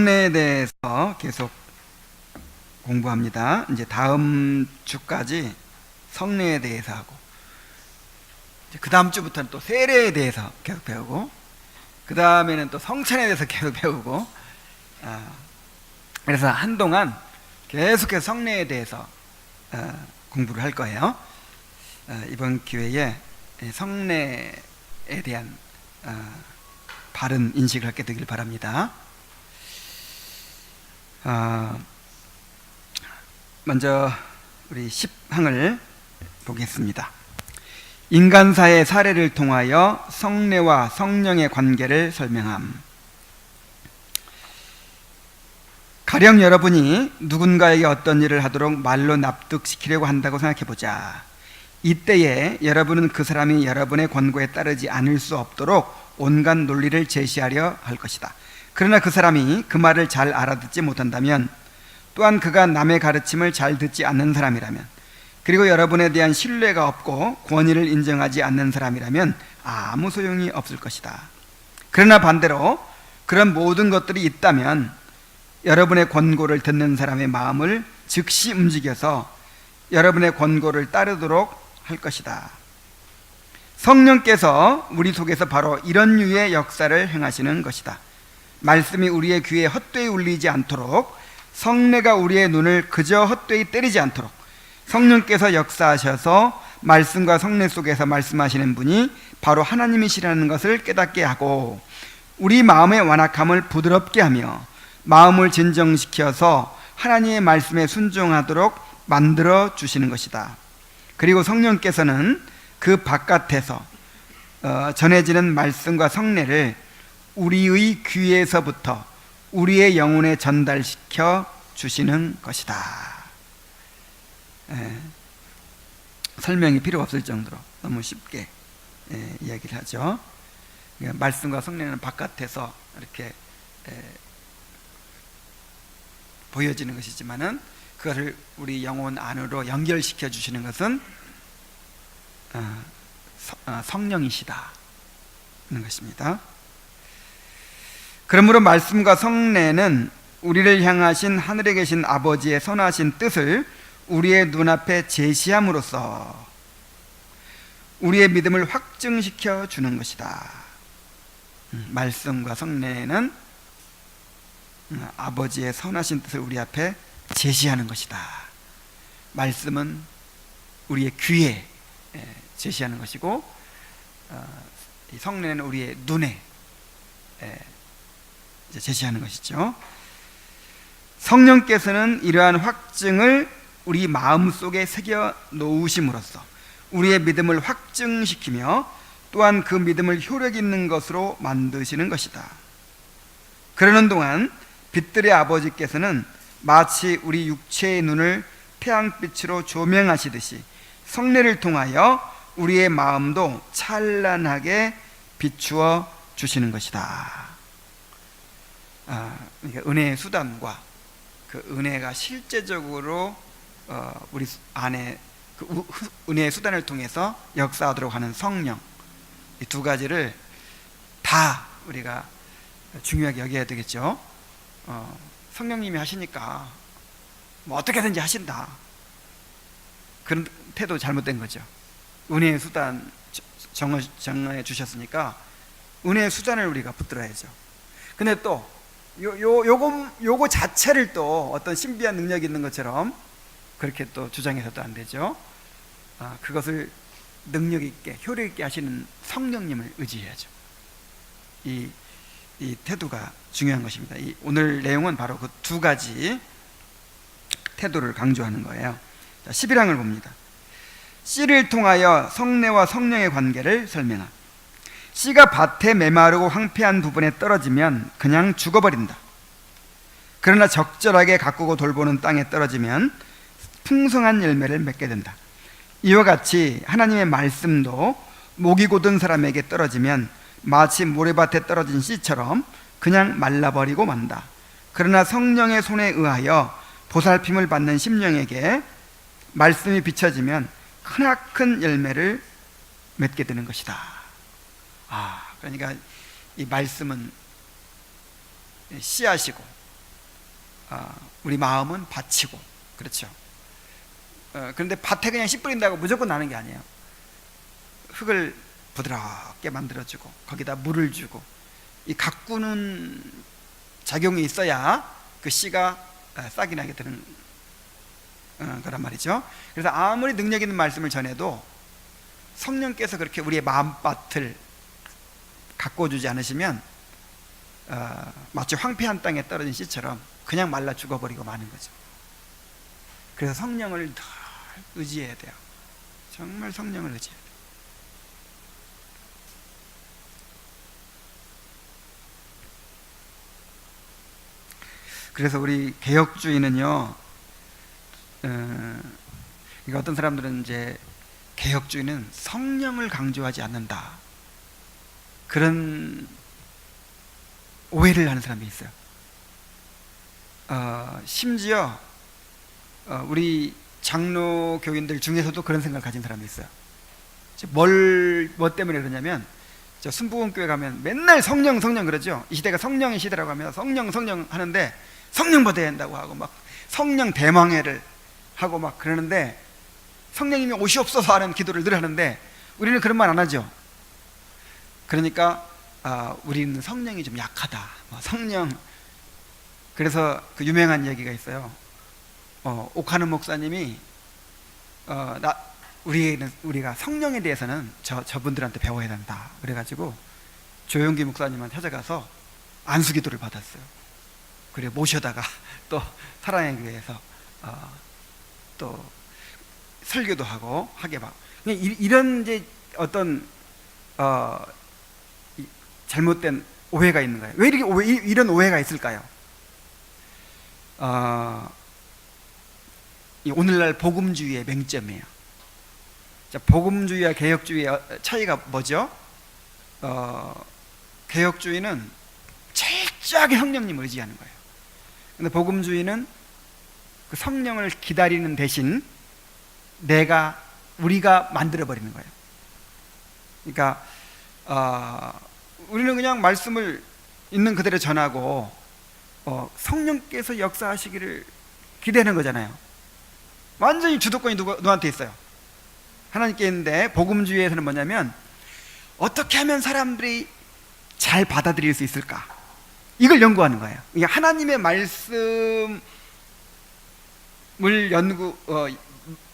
성례에 대해서 계속 공부합니다. 이제 다음 주까지 성례에 대해서 하고, 그 다음 주부터는 또 세례에 대해서 계속 배우고, 그 다음에는 또 성찬에 대해서 계속 배우고, 그래서 한동안 계속해서 성례에 대해서 공부를 할 거예요. 이번 기회에 성례에 대한 바른 인식을 갖게 되길 바랍니다. 먼저 우리 10항을 보겠습니다. 인간사의 사례를 통하여 성례와 성령의 관계를 설명함. 가령 여러분이 누군가에게 어떤 일을 하도록 말로 납득시키려고 한다고 생각해보자. 이때에 여러분은 그 사람이 여러분의 권고에 따르지 않을 수 없도록 온갖 논리를 제시하려 할 것이다. 그러나 그 사람이 그 말을 잘 알아듣지 못한다면, 또한 그가 남의 가르침을 잘 듣지 않는 사람이라면, 그리고 여러분에 대한 신뢰가 없고 권위를 인정하지 않는 사람이라면 아무 소용이 없을 것이다. 그러나 반대로 그런 모든 것들이 있다면 여러분의 권고를 듣는 사람의 마음을 즉시 움직여서 여러분의 권고를 따르도록 할 것이다. 성령께서 우리 속에서 바로 이런 류의 역사를 행하시는 것이다. 말씀이 우리의 귀에 헛되이 울리지 않도록, 성례가 우리의 눈을 그저 헛되이 때리지 않도록 성령께서 역사하셔서 말씀과 성례 속에서 말씀하시는 분이 바로 하나님이시라는 것을 깨닫게 하고, 우리 마음의 완악함을 부드럽게 하며 마음을 진정시켜서 하나님의 말씀에 순종하도록 만들어 주시는 것이다. 그리고 성령께서는 그 바깥에서 전해지는 말씀과 성례를 우리의 귀에서부터 우리의 영혼에 전달시켜 주시는 것이다. 설명이 필요 없을 정도로 너무 쉽게 이야기를 하죠. 말씀과 성례는 바깥에서 이렇게 보여지는 것이지만은 그것을 우리 영혼 안으로 연결시켜 주시는 것은 성령이시다 하는 것입니다. 그러므로 말씀과 성례는 우리를 향하신 하늘에 계신 아버지의 선하신 뜻을 우리의 눈앞에 제시함으로써 우리의 믿음을 확증시켜 주는 것이다. 말씀과 성례는 아버지의 선하신 뜻을 우리 앞에 제시하는 것이다. 말씀은 우리의 귀에 제시하는 것이고, 성례는 우리의 눈에 제시하는 것이죠. 성령께서는 이러한 확증을 우리 마음속에 새겨 놓으심으로써 우리의 믿음을 확증시키며 또한 그 믿음을 효력 있는 것으로 만드시는 것이다. 그러는 동안 빛들의 아버지께서는 마치 우리 육체의 눈을 태양빛으로 조명하시듯이 성례를 통하여 우리의 마음도 찬란하게 비추어 주시는 것이다. 그러니까 은혜의 수단과 그 은혜가 실제적으로 우리 안에 그 은혜의 수단을 통해서 역사하도록 하는 성령, 이 두 가지를 다 우리가 중요하게 여겨야 되겠죠. 성령님이 하시니까 뭐 어떻게든지 하신다, 그런 태도 잘못된 거죠. 은혜의 수단 정해 주셨으니까 은혜의 수단을 우리가 붙들어야죠. 근데 또 요거 자체를 또 어떤 신비한 능력이 있는 것처럼 그렇게 또 주장해서도 안 되죠. 그것을 능력 있게 효력 있게 하시는 성령님을 의지해야죠. 이 태도가 중요한 것입니다. 오늘 내용은 바로 그 두 가지 태도를 강조하는 거예요. 11항을 봅니다. 씨를 통하여 성례와 성령의 관계를 설명함. 씨가 밭에 메마르고 황폐한 부분에 떨어지면 그냥 죽어버린다. 그러나 적절하게 가꾸고 돌보는 땅에 떨어지면 풍성한 열매를 맺게 된다. 이와 같이 하나님의 말씀도 목이 곧은 사람에게 떨어지면 마치 모래밭에 떨어진 씨처럼 그냥 말라버리고 만다. 그러나 성령의 손에 의하여 보살핌을 받는 심령에게 말씀이 비춰지면 크나큰 열매를 맺게 되는 것이다. 그러니까 이 말씀은 씨앗이고 우리 마음은 밭이고, 그렇죠. 그런데 밭에 그냥 씨 뿌린다고 무조건 나는 게 아니에요. 흙을 부드럽게 만들어주고 거기다 물을 주고 이 가꾸는 작용이 있어야 그 씨가 싹이 나게 되는 거란 말이죠. 그래서 아무리 능력 있는 말씀을 전해도 성령께서 그렇게 우리의 마음밭을 가꿔주지 않으시면 마치 황폐한 땅에 떨어진 씨처럼 그냥 말라 죽어버리고 마는 거죠. 그래서 성령을 더 의지해야 돼요. 정말 성령을 의지해야 돼요. 그래서 우리 개혁주의는요, 그러니까 어떤 사람들은 이제 개혁주의는 성령을 강조하지 않는다, 그런 오해를 하는 사람이 있어요. 심지어 우리 장로 교인들 중에서도 그런 생각을 가진 사람이 있어요. 뭐 때문에 그러냐면, 저 순복음교회 가면 맨날 성령 성령 그러죠. 이 시대가 성령의 시대라고 하면 성령 성령 하는데 성령 받아야 한다고 하고 막 성령 대망회를 하고 막 그러는데, 성령님이 오시옵소서 하는 기도를 늘 하는데 우리는 그런 말 안 하죠. 그러니까 우리는 성령이 좀 약하다, 성령. 그래서 그 유명한 얘기가 있어요. 옥하는 목사님이 우리가 성령에 대해서는 저분들한테 배워야 된다 그래가지고 조용기 목사님한테 찾아가서 안수기도를 받았어요. 그래 모셔다가 또 사랑의 교회에서 또 설교도 하고 하게 막 이런 이제 어떤 잘못된 오해가 있는 거예요. 왜 이렇게 이런 오해가 있을까요? 오늘날 복음주의의 맹점이에요. 자, 복음주의와 개혁주의의 차이가 뭐죠? 개혁주의는 철저하게 성령님을 의지하는 거예요. 근데 복음주의는 그 성령을 기다리는 대신 우리가 만들어버리는 거예요. 그러니까 우리는 그냥 말씀을 있는 그대로 전하고 성령께서 역사하시기를 기대하는 거잖아요. 완전히 주도권이 누구한테 있어요? 하나님께 있는데, 복음주의에서는 뭐냐면 어떻게 하면 사람들이 잘 받아들일 수 있을까, 이걸 연구하는 거예요. 그러니까 하나님의 말씀을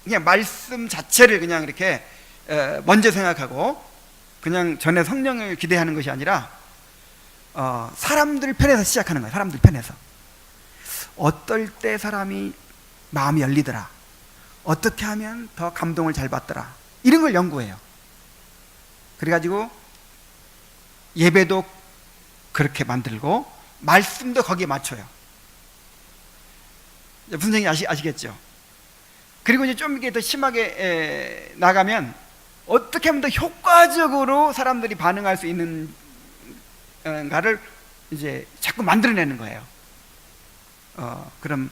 그냥 말씀 자체를 그냥 이렇게 먼저 생각하고 그냥 전에 성령을 기대하는 것이 아니라 사람들 편에서 시작하는 거예요. 사람들 편에서 어떨 때 사람이 마음이 열리더라, 어떻게 하면 더 감동을 잘 받더라, 이런 걸 연구해요. 그래가지고 예배도 그렇게 만들고 말씀도 거기에 맞춰요. 무슨 얘기인지 아시겠죠? 그리고 이제 좀 이게 더 심하게 나가면 어떻게 하면 더 효과적으로 사람들이 반응할 수 있는가를 이제 자꾸 만들어내는 거예요. 그럼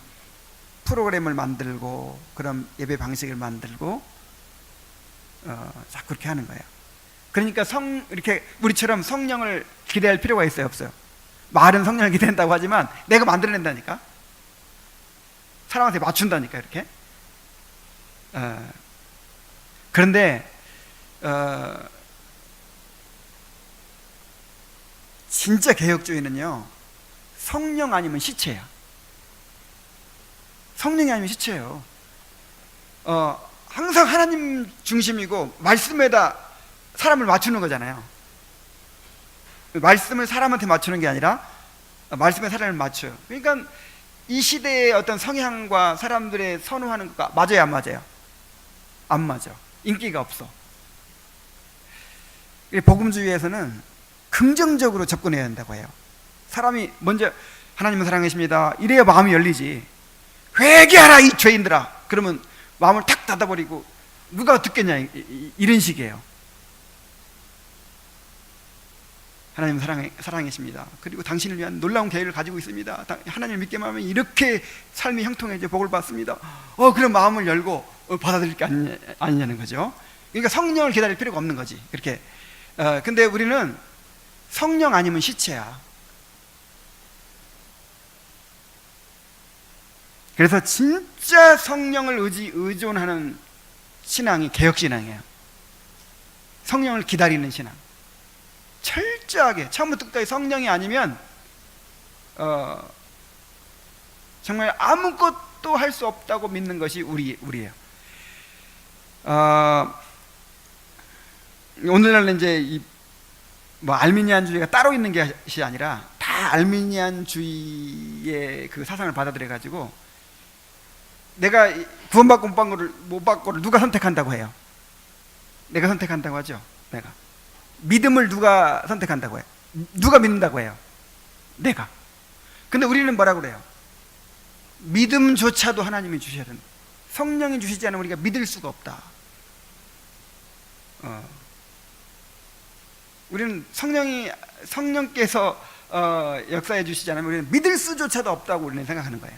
프로그램을 만들고, 그럼 예배 방식을 만들고, 자꾸 그렇게 하는 거예요. 그러니까 이렇게 우리처럼 성령을 기대할 필요가 있어요, 없어요? 말은 성령을 기대한다고 하지만 내가 만들어낸다니까, 사람한테 맞춘다니까, 이렇게. 그런데 진짜 개혁주의는요, 성령 아니면 시체야. 성령이 아니면 시체예요. 항상 하나님 중심이고 말씀에다 사람을 맞추는 거잖아요. 말씀을 사람한테 맞추는 게 아니라 말씀에 사람을 맞춰요. 그러니까 이 시대의 어떤 성향과 사람들의 선호하는 것과 맞아요, 안 맞아요? 안 맞아. 인기가 없어. 복음주의에서는 긍정적으로 접근해야 한다고 해요. 사람이 먼저 하나님은 사랑하십니다, 이래야 마음이 열리지. 회개하라 이 죄인들아, 그러면 마음을 탁 닫아버리고 누가 듣겠냐, 이런 식이에요. 하나님은 사랑하십니다, 그리고 당신을 위한 놀라운 계획을 가지고 있습니다, 하나님을 믿기만 하면 이렇게 삶이 형통해져 복을 받습니다. 그런 마음을 열고 받아들일 게 아니냐는 거죠. 그러니까 성령을 기다릴 필요가 없는 거지, 그렇게. 근데 우리는 성령 아니면 시체야. 그래서 진짜 성령을 의존하는 신앙이 개혁신앙이에요. 성령을 기다리는 신앙. 철저하게 처음부터 끝까지 성령이 아니면 정말 아무것도 할 수 없다고 믿는 것이 우리예요. 오늘날은 이제 알미니안주의가 따로 있는 것이 아니라 다 알미니안주의의 그 사상을 받아들여 가지고 내가 구원받고 못 받고를 누가 선택한다고 해요? 내가 선택한다고 하죠. 내가 믿음을 누가 선택한다고 해요? 누가 믿는다고 해요? 내가. 근데 우리는 뭐라고 그래요? 믿음조차도 하나님이 주셔야 된다. 성령이 주시지 않으면 우리가 믿을 수가 없다. 우리는 성령께서 역사해 주시지 않으면 우리는 믿을 수조차도 없다고 우리는 생각하는 거예요.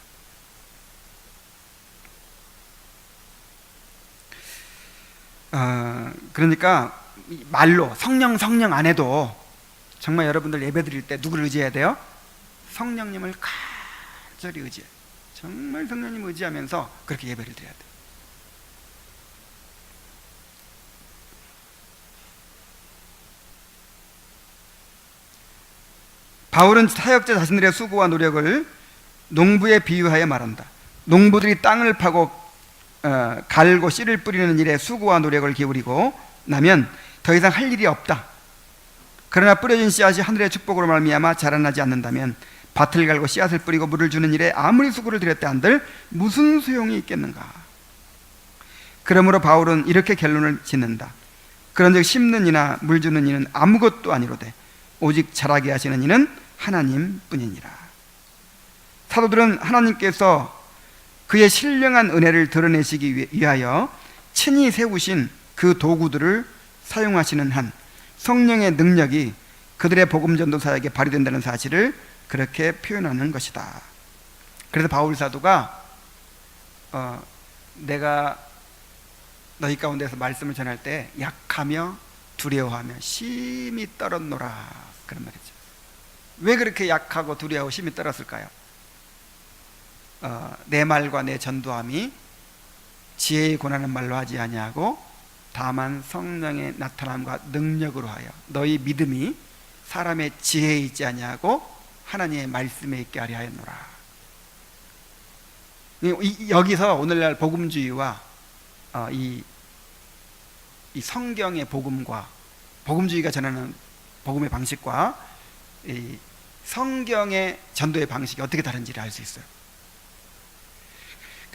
그러니까 말로 성령 안 해도 정말 여러분들 예배 드릴 때 누구를 의지해야 돼요? 성령님을 간절히 의지해요. 정말 성령님 의지하면서 그렇게 예배를 드려야 돼요. 바울은 사역자 자신들의 수고와 노력을 농부에 비유하여 말한다. 농부들이 땅을 파고 갈고 씨를 뿌리는 일에 수고와 노력을 기울이고 나면 더 이상 할 일이 없다. 그러나 뿌려진 씨앗이 하늘의 축복으로 말미암아 자라나지 않는다면 밭을 갈고 씨앗을 뿌리고 물을 주는 일에 아무리 수고를 들였다 한들 무슨 소용이 있겠는가. 그러므로 바울은 이렇게 결론을 짓는다. 그런즉 심는 이나 물 주는 이는 아무것도 아니로되 오직 자라게 하시는 이는 하나님뿐이니라. 사도들은 하나님께서 그의 신령한 은혜를 드러내시기 위하여 친히 세우신 그 도구들을 사용하시는 한 성령의 능력이 그들의 복음 전도 사역에 발휘된다는 사실을 그렇게 표현하는 것이다. 그래서 바울 사도가 내가 너희 가운데서 말씀을 전할 때 약하며 두려워하며 심히 떨었노라 그런 말이죠. 왜 그렇게 약하고 두려워하고 심히 떨었을까요? 내 말과 내 전도함이 지혜의 권하는 말로 하지 아니하고 다만 성령의 나타남과 능력으로 하여 너희 믿음이 사람의 지혜에 있지 아니하고 하나님의 말씀에 있게 하려 하였노라. 여기서 오늘날 복음주의와 이 성경의 복음과 복음주의가 전하는 복음의 방식과 이 성경의 전도의 방식이 어떻게 다른지를 알 수 있어요.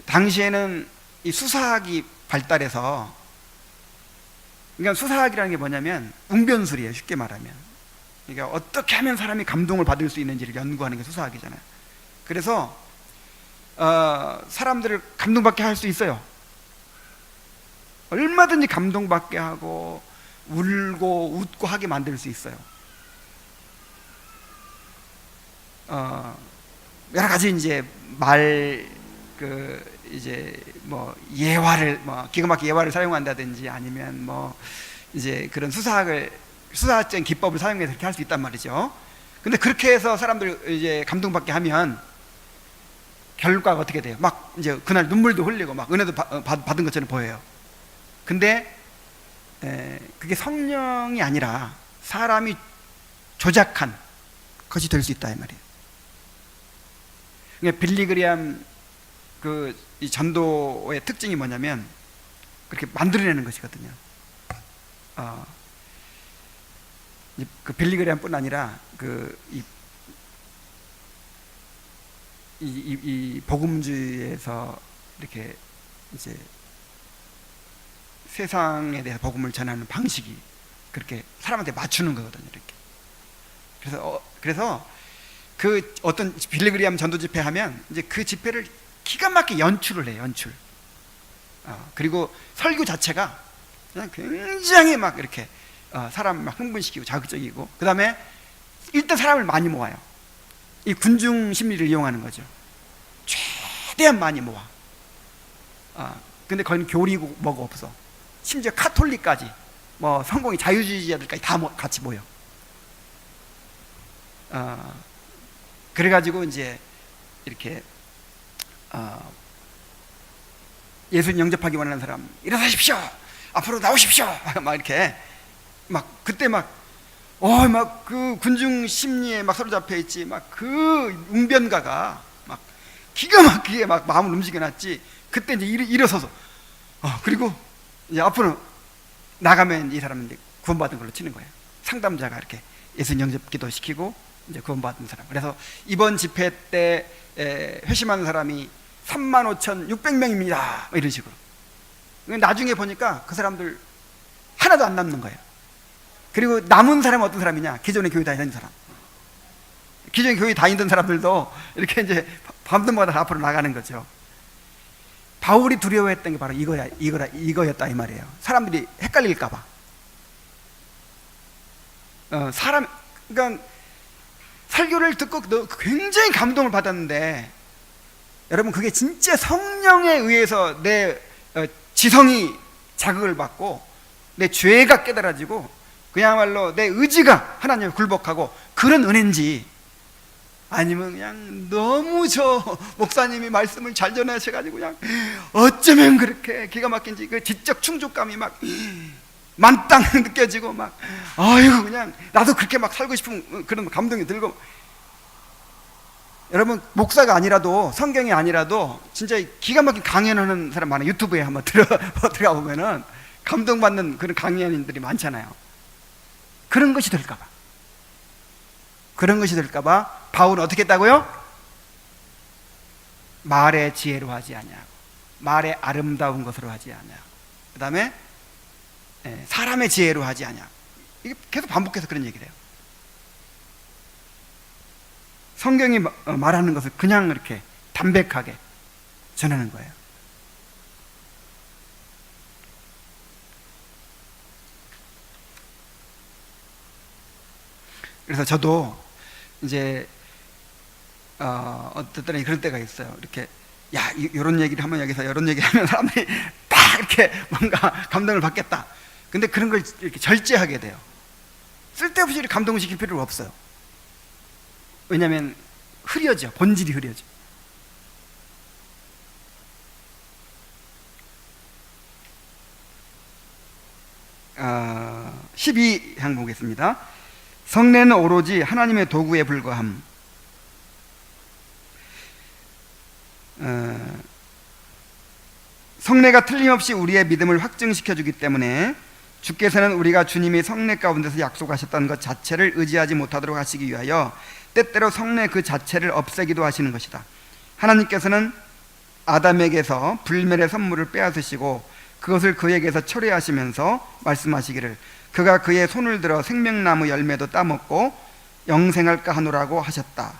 당시에는 이 수사학이 발달해서, 그러니까 수사학이라는 게 뭐냐면 웅변술이에요. 쉽게 말하면. 그러니까 어떻게 하면 사람이 감동을 받을 수 있는지를 연구하는 게 수사학이잖아요. 그래서 사람들을 감동받게 할 수 있어요. 얼마든지 감동받게 하고 울고 웃고 하게 만들 수 있어요. 여러 가지 이제 예화를 기가 막히게 예화를 사용한다든지 아니면 이제 그런 수사학적인 기법을 사용해서 그렇게 할 수 있단 말이죠. 근데 그렇게 해서 사람들 이제 감동받게 하면 결과가 어떻게 돼요? 막 이제 그날 눈물도 흘리고 막 은혜도 받은 것처럼 보여요. 근데 그게 성령이 아니라 사람이 조작한 것이 될 수 있다 이 말이에요. 그러니까 빌리그리암 이 전도의 특징이 뭐냐면 그렇게 만들어내는 것이거든요. 그 빌리그리암뿐 아니라 이 복음주의에서 이렇게 이제 세상에 대해서 복음을 전하는 방식이 그렇게 사람한테 맞추는 거거든요. 이렇게. 그래서 그 어떤 빌리그리암 전도 집회 하면 이제 그 집회를 기가 막히게 연출을 해요. 연출. 그리고 설교 자체가 그냥 굉장히 막 이렇게 사람 막 흥분시키고 자극적이고, 그 다음에 일단 사람을 많이 모아요. 이 군중 심리를 이용하는 거죠. 최대한 많이 모아. 근데 거기는 교리고 뭐가 없어. 심지어 카톨릭까지, 성공의 자유주의자들까지 다 같이 모여. 그래가지고 이제 이렇게 예수님 영접하기 원하는 사람 일어나십시오, 앞으로 나오십시오 막 이렇게 막 그때 막 그 군중 심리에 막 사로잡혀 있지, 막 그 웅변가가 막 기가 막히게 막 마음을 움직여놨지. 그때 이제 일어서서 그리고 이제 앞으로 나가면 이 사람은 이제 구원받은 걸로 치는 거예요. 상담자가 이렇게 예수님 영접기도 시키고 이제 구원받은 사람. 그래서 이번 집회 때 회심하는 사람이 35,600명입니다 이런 식으로. 나중에 보니까 그 사람들 하나도 안 남는 거예요. 그리고 남은 사람은 어떤 사람이냐? 기존에 교회 다니던 사람. 기존에 교회 다니던 사람들도 이렇게 이제 밤낮마다 앞으로 나가는 거죠. 바울이 두려워했던 게 바로 이거였다 이 말이에요. 사람들이 헷갈릴까봐. 그러니까 설교를 듣고 굉장히 감동을 받았는데, 여러분 그게 진짜 성령에 의해서 내 지성이 자극을 받고 내 죄가 깨달아지고 그야말로 내 의지가 하나님에 굴복하고 그런 은혜인지, 아니면 그냥 너무 저 목사님이 말씀을 잘 전하셔가지고 그냥 어쩌면 그렇게 기가 막힌지 그 지적 충족감이 막 만땅 느껴지고 막 아이고 그냥 나도 그렇게 막 살고 싶은 그런 감동이 들고. 여러분 목사가 아니라도 성경이 아니라도 진짜 기가 막힌 강연하는 사람 많아요. 유튜브에 한번 들어가 보면은 감동받는 그런 강연인들이 많잖아요. 그런 것이 될까봐, 바울은 어떻게 했다고요? 말의 지혜로 하지 아니하고 말의 아름다운 것으로 하지 아니하고 그 다음에 사람의 지혜로 하지 아니하고, 이게 계속 반복해서 그런 얘기를 해요. 성경이 말하는 것을 그냥 이렇게 담백하게 전하는 거예요. 그래서 저도 이제 어떤 때는 그런 때가 있어요. 이렇게 이런 얘기를 하면 여기서 이런 얘기를 하면 사람들이 딱 이렇게 뭔가 감동을 받겠다. 근데 그런 걸 이렇게 절제하게 돼요. 쓸데없이 감동을 시킬 필요가 없어요. 왜냐하면 흐려져, 본질이 흐려져. 어, 12항 보겠습니다. 성례는 오로지 하나님의 도구에 불과함. 성례가 틀림없이 우리의 믿음을 확증시켜주기 때문에 주께서는 우리가 주님이 성례 가운데서 약속하셨던 것 자체를 의지하지 못하도록 하시기 위하여 때때로 성례 그 자체를 없애기도 하시는 것이다. 하나님께서는 아담에게서 불멸의 선물을 빼앗으시고 그것을 그에게서 철회하시면서 말씀하시기를 그가 그의 손을 들어 생명나무 열매도 따먹고 영생할까 하노라고 하셨다.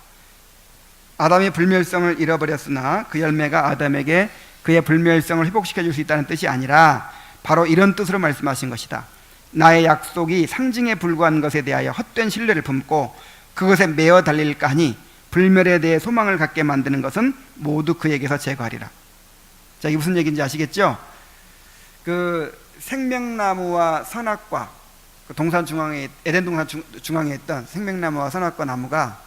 아담이 불멸성을 잃어버렸으나 그 열매가 아담에게 그의 불멸성을 회복시켜 줄 수 있다는 뜻이 아니라 바로 이런 뜻으로 말씀하신 것이다. 나의 약속이 상징에 불과한 것에 대하여 헛된 신뢰를 품고 그것에 매어 달릴까 하니 불멸에 대해 소망을 갖게 만드는 것은 모두 그에게서 제거하리라. 자, 이게 무슨 얘기인지 아시겠죠? 그 생명나무와 선악과, 그 동산 중앙에, 에덴 동산 중앙에 있던 생명나무와 선악과 나무가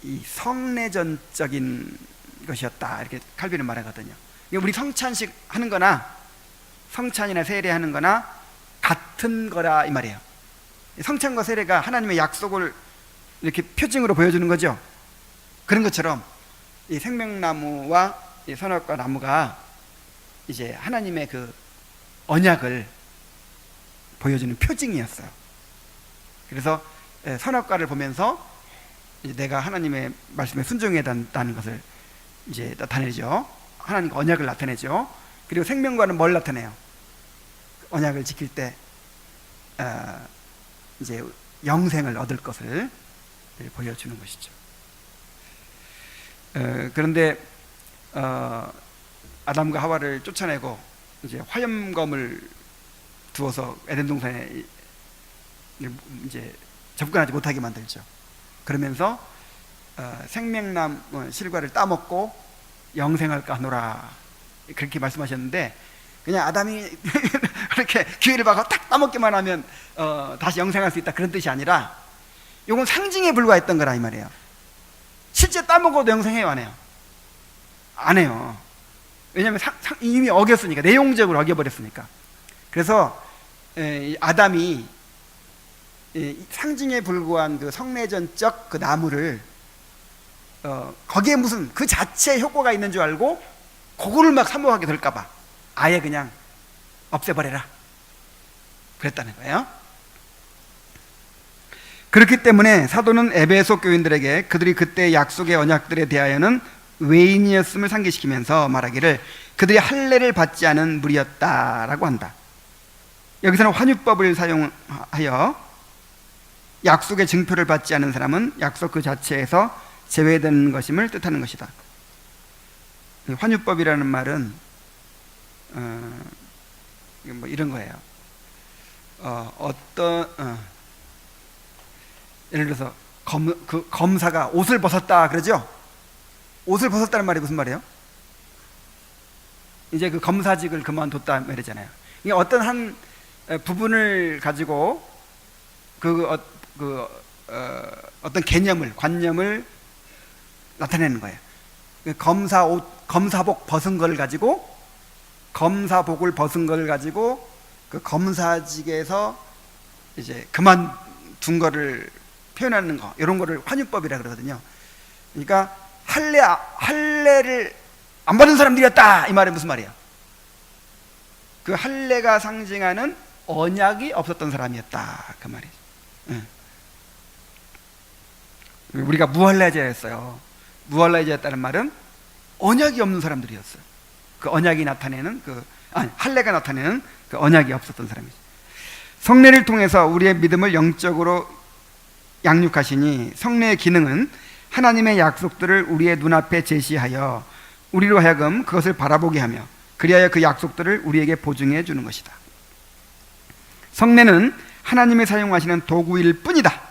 이 성례전적인 것이었다, 이렇게 칼빈은 말하거든요. 우리 성찬식 하는 거나 성찬이나 세례하는 거나 같은 거라 이 말이에요. 성찬과 세례가 하나님의 약속을 이렇게 표징으로 보여주는 거죠. 그런 것처럼 이 생명나무와 이 선악과 나무가 이제 하나님의 그 언약을 보여주는 표징이었어요. 그래서 선악과를 보면서 내가 하나님의 말씀에 순종해야 한다는 것을 이제 나타내죠. 하나님과 언약을 나타내죠. 그리고 생명과는 뭘 나타내요? 언약을 지킬 때 이제 영생을 얻을 것을 보여주는 것이죠. 그런데 아담과 하와를 쫓아내고 이제 화염검을 두어서 에덴 동산에 이제 접근하지 못하게 만들죠. 그러면서 생명나무 실과를 따먹고 영생할까 하노라, 그렇게 말씀하셨는데, 그냥 아담이 그렇게 기회를 받고 딱 따먹기만 하면 다시 영생할 수 있다, 그런 뜻이 아니라 이건 상징에 불과했던 거라 이 말이에요. 실제 따먹어도 영생해요, 안 해요? 안 해요. 왜냐하면 이미 어겼으니까, 내용적으로 어겨버렸으니까. 그래서 아담이 상징에 불과한 그 성내전적 그 나무를 거기에 무슨 그 자체에 효과가 있는 줄 알고 그거를 막 사모하게 될까봐 아예 그냥 없애버려라 그랬다는 거예요. 그렇기 때문에 사도는 에베소 교인들에게 그들이 그때 약속의 언약들에 대하여는 외인이었음을 상기시키면서 말하기를 그들이 할례를 받지 않은 무리였다라고 한다. 여기서는 환유법을 사용하여 약속의 증표를 받지 않은 사람은 약속 그 자체에서 제외되는 것임을 뜻하는 것이다. 환유법이라는 말은 뭐 이런 거예요. 예를 들어서 검사가 옷을 벗었다 그러죠. 옷을 벗었다는 말이 무슨 말이에요? 이제 그 검사직을 그만뒀다 말이잖아요. 이게 어떤 한 부분을 가지고 어떤 개념을, 관념을 나타내는 거예요. 검사복 벗은 걸 가지고, 검사복을 벗은 걸 가지고 그 검사직에서 이제 그만둔 거를 표현하는 거, 이런 거를 환유법이라 그러거든요. 그러니까 할례를 안 받은 사람들이었다 이 말이 무슨 말이에요? 그 할례가 상징하는 언약이 없었던 사람이었다 그 말이죠. 우리가 무할례자였어요. 무할례자였다는 말은 언약이 없는 사람들이었어요. 그 언약이 나타내는 할례가 나타내는 그 언약이 없었던 사람이죠. 성례를 통해서 우리의 믿음을 영적으로 양육하시니 성례의 기능은 하나님의 약속들을 우리의 눈앞에 제시하여 우리로 하여금 그것을 바라보게 하며 그리하여 그 약속들을 우리에게 보증해 주는 것이다. 성례는 하나님이 사용하시는 도구일 뿐이다.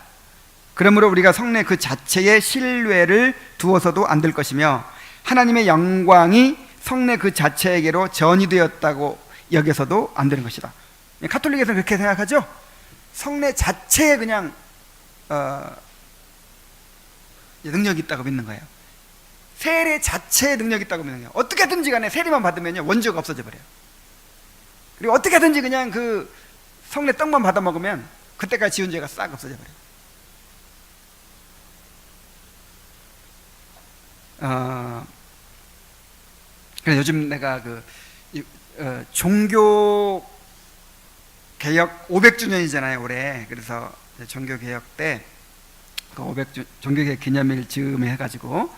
그러므로 우리가 성례 그 자체에 신뢰를 두어서도 안 될 것이며 하나님의 영광이 성례 그 자체에게로 전이되었다고 여겨서도 안 되는 것이다. 가톨릭에서는 그렇게 생각하죠. 성례 자체에 그냥 능력이 있다고 믿는 거예요. 세례 자체에 능력이 있다고 믿는 거예요. 어떻게든지 간에 세례만 받으면요 원죄가 없어져 버려요. 그리고 어떻게든지 그냥 그 성례 떡만 받아 먹으면 그때까지 지은 죄가 싹 없어져 버려요. 그래서 요즘 내가 종교 개혁 500주년이잖아요 올해. 그래서 종교 개혁 때 그 500주 종교 개혁 기념일 즈음에 해가지고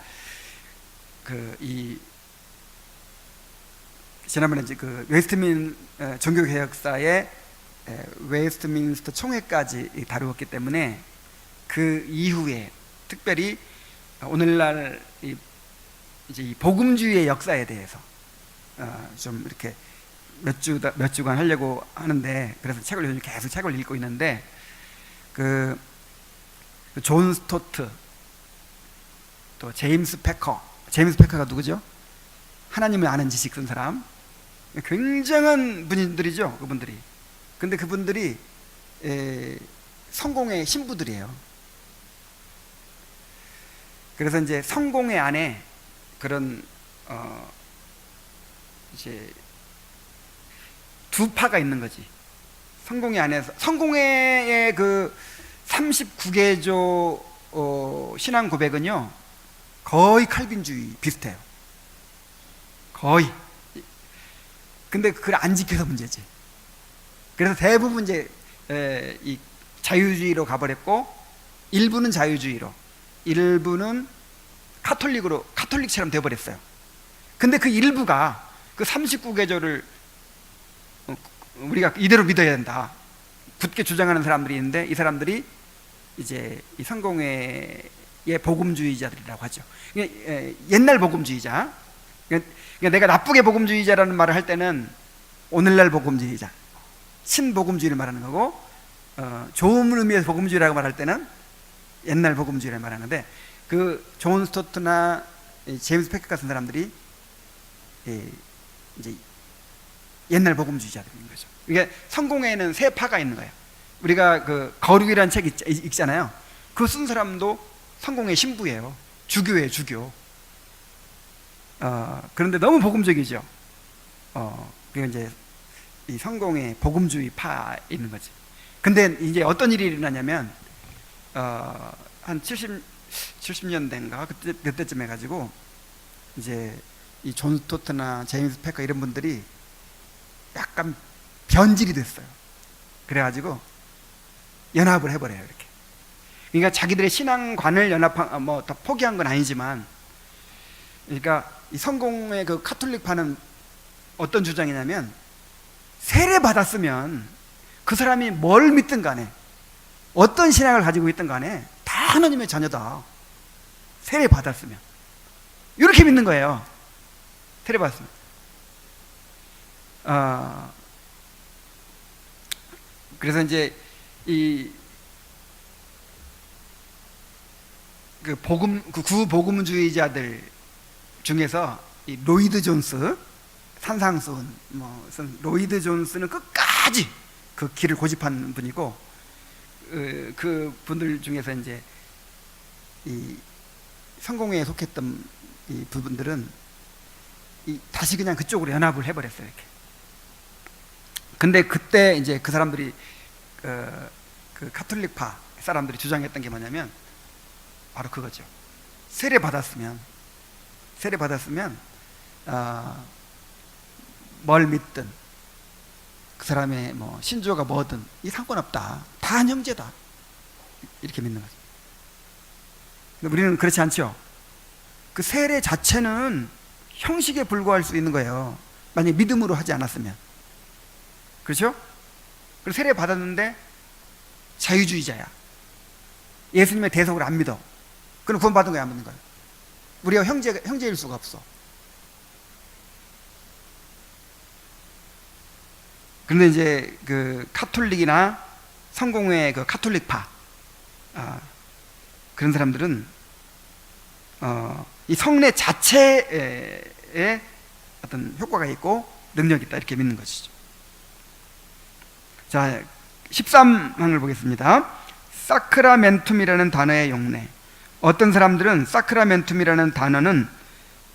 지난번에 이제 종교 개혁사의 웨스트민스터 총회까지 다루었기 때문에 그 이후에 특별히 오늘날 이제 이 복음주의의 역사에 대해서 좀 이렇게 몇 주간 하려고 하는데, 그래서 요즘 계속 책을 읽고 있는데 그 존 스토트, 또 제임스 패커가 누구죠? 하나님을 아는 지식 쓴 사람. 굉장한 분들이죠 그분들이. 근데 그분들이 성공의 신부들이에요. 그래서 이제 성공회 안에 그런 이제 두 파가 있는 거지. 성공회 안에서 성공회의 그 39개조 신앙 고백은요 거의 칼빈주의 비슷해요. 거의. 근데 그걸 안 지켜서 문제지. 그래서 대부분 이제 이 자유주의로 가버렸고, 일부는 자유주의로, 일부는 카톨릭처럼 되어버렸어요. 근데 그 일부가 그 39계절을 우리가 이대로 믿어야 된다 굳게 주장하는 사람들이 있는데, 이 사람들이 이제 이 성공회의 복음주의자들이라고 하죠. 옛날 복음주의자. 내가 나쁘게 복음주의자라는 말을 할 때는 오늘날 복음주의자, 신복음주의를 말하는 거고, 좋은 의미에서 복음주의라고 말할 때는 옛날 복음주의를 말하는데, 그 존 스토트나 제임스 패커 같은 사람들이 이제 옛날 복음주의자들인 거죠. 이게 성공회에는 세 파가 있는 거예요. 우리가 그 거룩이라는 책 읽잖아요. 그거 쓴 사람도 성공회 신부예요. 주교예요, 주교. 그런데 너무 복음적이죠. 그게 이제 이 성공의 복음주의 파 있는 거지. 근데 이제 어떤 일이 일어나냐면 한 70년대인가 그때쯤 해가지고 이제 이 존 스토트나 제임스 패커 이런 분들이 약간 변질이 됐어요. 그래가지고 연합을 해버려요. 이렇게. 그러니까 자기들의 신앙관을 다 포기한 건 아니지만, 그러니까 이 성공의 그 카톨릭파는 어떤 주장이냐면, 세례 받았으면 그 사람이 뭘 믿든 간에 어떤 신앙을 가지고 있든 간에 다 하나님의 자녀다. 세례 받았으면 이렇게 믿는 거예요. 세례 받았으면. 그래서 이제 그 구복음주의자들 중에서 이 로이드 존스, 산상수훈 로이드 존스는 끝까지 그 길을 고집한 분이고, 그 분들 중에서 이제 이 성공회에 속했던 이 부분들은 다시 그냥 그쪽으로 연합을 해버렸어요. 이렇게. 근데 그때 이제 그 사람들이 그 카톨릭파 사람들이 주장했던 게 뭐냐면 바로 그거죠. 세례 받았으면 뭘 믿든 그 사람의 뭐 신조가 뭐든 이 상관없다. 다 한 형제다. 이렇게 믿는 거죠. 근데 우리는 그렇지 않죠. 그 세례 자체는 형식에 불과할 수 있는 거예요. 만약에 믿음으로 하지 않았으면. 그렇죠? 그리고 세례 받았는데 자유주의자야. 예수님의 대속을 안 믿어. 그럼 구원받은 거야, 안 믿는 거야? 우리가 형제일 수가 없어. 그런데 이제 그 카톨릭이나 성공회 그 카톨릭파 그런 사람들은 이 성례 자체에 어떤 효과가 있고 능력이 있다 이렇게 믿는 것이죠. 자, 13항을 보겠습니다. 사크라멘툼이라는 단어의 용례. 어떤 사람들은 사크라멘툼이라는 단어는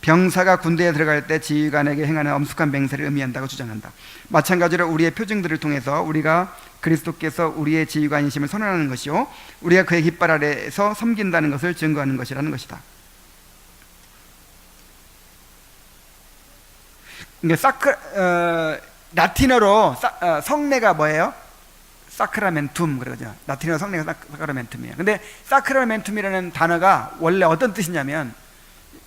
병사가 군대에 들어갈 때 지휘관에게 행하는 엄숙한 맹세를 의미한다고 주장한다. 마찬가지로 우리의 표징들을 통해서 우리가 그리스도께서 우리의 지휘관이심을 선언하는 것이요, 우리가 그의 깃발 아래에서 섬긴다는 것을 증거하는 것이라는 것이다. 라틴어로 성례가 뭐예요? 사크라멘툼 그러죠. 라틴어 성례가 사크라멘툼이에요. 근데 사크라멘툼이라는 단어가 원래 어떤 뜻이냐면,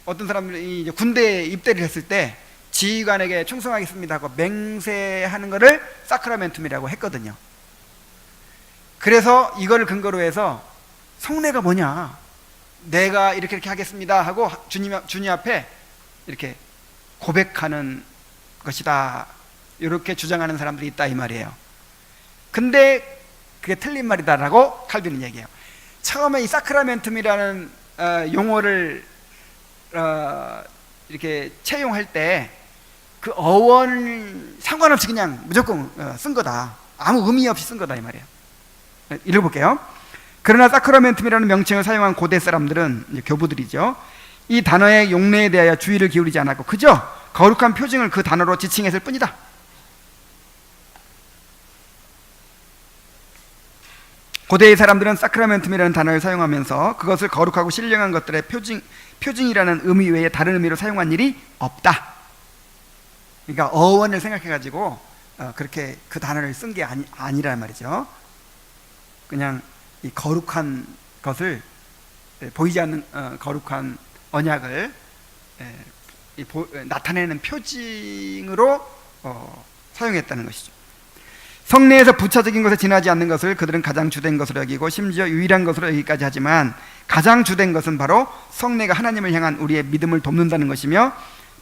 어떤 사람들이 이제 군대에 입대를 했을 때 지휘관에게 충성하겠습니다 하고 맹세하는 것을 사크라멘툼이라고 했거든요. 그래서 이걸 근거로 해서 성례가 뭐냐, 내가 이렇게 하겠습니다 하고 주님 앞에 이렇게 고백하는 것이다, 이렇게 주장하는 사람들이 있다 이 말이에요. 근데 그게 틀린 말이다라고 칼빈은 얘기해요. 처음에 이 사크라멘툼이라는 용어를 이렇게 채용할 때 그 어원 상관없이 그냥 무조건 쓴 거다, 아무 의미 없이 쓴 거다 이 말이에요. 읽어볼게요. 그러나 사크라멘툼이라는 명칭을 사용한 고대 사람들은, 이제 교부들이죠, 이 단어의 용례에 대하여 주의를 기울이지 않았고 그저 거룩한 표징을 그 단어로 지칭했을 뿐이다. 고대의 사람들은 사크라멘툼이라는 단어를 사용하면서 그것을 거룩하고 신령한 것들의 표징이라는 의미 외에 다른 의미로 사용한 일이 없다. 그러니까 어원을 생각해가지고 그렇게 그 단어를 쓴 게 아니란 말이죠. 그냥 이 거룩한 것을, 보이지 않는 거룩한 언약을 나타내는 표징으로 사용했다는 것이죠. 성례에서 부차적인 것에 지나지 않는 것을 그들은 가장 주된 것으로 여기고 심지어 유일한 것으로 여기까지 하지만, 가장 주된 것은 바로 성례가 하나님을 향한 우리의 믿음을 돕는다는 것이며,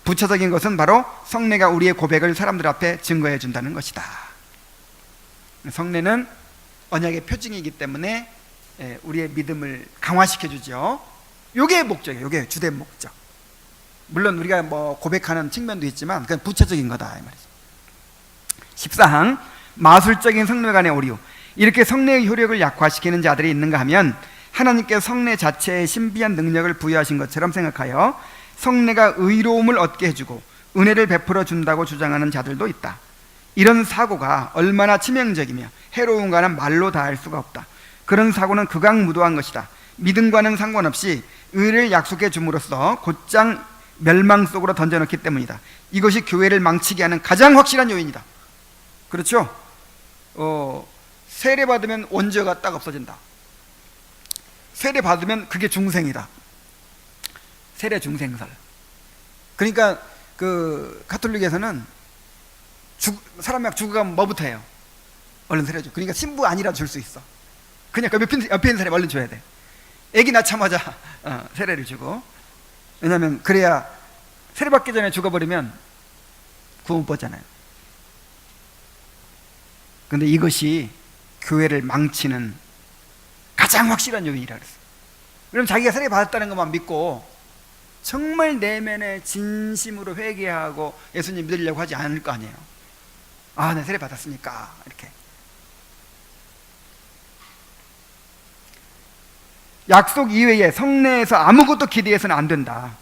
부차적인 것은 바로 성례가 우리의 고백을 사람들 앞에 증거해 준다는 것이다. 성례는 언약의 표징이기 때문에 우리의 믿음을 강화시켜 주죠. 이게 목적이에요. 이게 주된 목적. 물론 우리가 뭐 고백하는 측면도 있지만 그건 부차적인 거다 이 말이죠. 14항 마술적인 성례 간의 오류. 이렇게 성례의 효력을 약화시키는 자들이 있는가 하면, 하나님께서 성례 자체에 신비한 능력을 부여하신 것처럼 생각하여 성례가 의로움을 얻게 해주고 은혜를 베풀어 준다고 주장하는 자들도 있다. 이런 사고가 얼마나 치명적이며 해로운가는 말로 다 할 수가 없다. 그런 사고는 극악무도한 것이다. 믿음과는 상관없이 의를 약속해 줌으로써 곧장 멸망 속으로 던져넣기 때문이다. 이것이 교회를 망치게 하는 가장 확실한 요인이다. 그렇죠? 세례 받으면 원죄가 딱 없어진다. 세례 받으면 그게 중생이다. 세례 중생설. 그러니까 그 가톨릭에서는 사람이 막 죽어가면 뭐부터 해요? 얼른 세례 줘. 그러니까 신부 아니라도 줄 수 있어. 그냥 그 옆에 있는 사람이 얼른 줘야 돼. 애기 낳자마자 세례를 주고. 왜냐하면 그래야 세례 받기 전에 죽어버리면 구원 못 받잖아요. 근데 이것이 교회를 망치는 가장 확실한 요인이라 그랬어요. 그럼 자기가 세례 받았다는 것만 믿고 정말 내면에 진심으로 회개하고 예수님 믿으려고 하지 않을 거 아니에요. 아, 내 세례 받았으니까 이렇게. 약속 이외에 성례에서 아무것도 기대해서는 안 된다.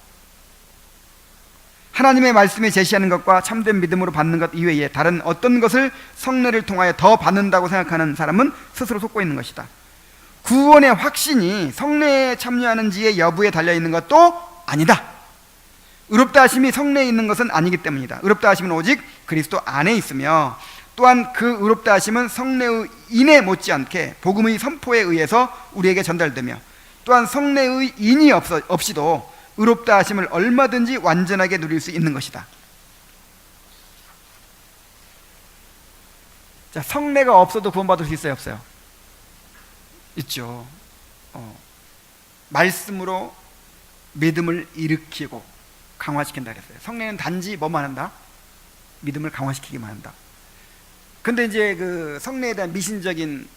하나님의 말씀에 제시하는 것과 참된 믿음으로 받는 것 이외에 다른 어떤 것을 성례를 통하여 더 받는다고 생각하는 사람은 스스로 속고 있는 것이다. 구원의 확신이 성례에 참여하는지의 여부에 달려있는 것도 아니다. 의롭다 하심이 성례에 있는 것은 아니기 때문이다. 의롭다 하심은 오직 그리스도 안에 있으며 또한 그 의롭다 하심은 성례의 인에 못지않게 복음의 선포에 의해서 우리에게 전달되며 또한 성례의 인이 없이도 의롭다 하심을 얼마든지 완전하게 누릴 수 있는 것이다. 자, 성례가 없어도 구원받을 수 있어요, 없어요? 있죠. 말씀으로 믿음을 일으키고 강화시킨다 그랬어요. 성례는 단지 뭐만 한다? 믿음을 강화시키기만 한다. 근데 이제 그 성례에 대한 미신적인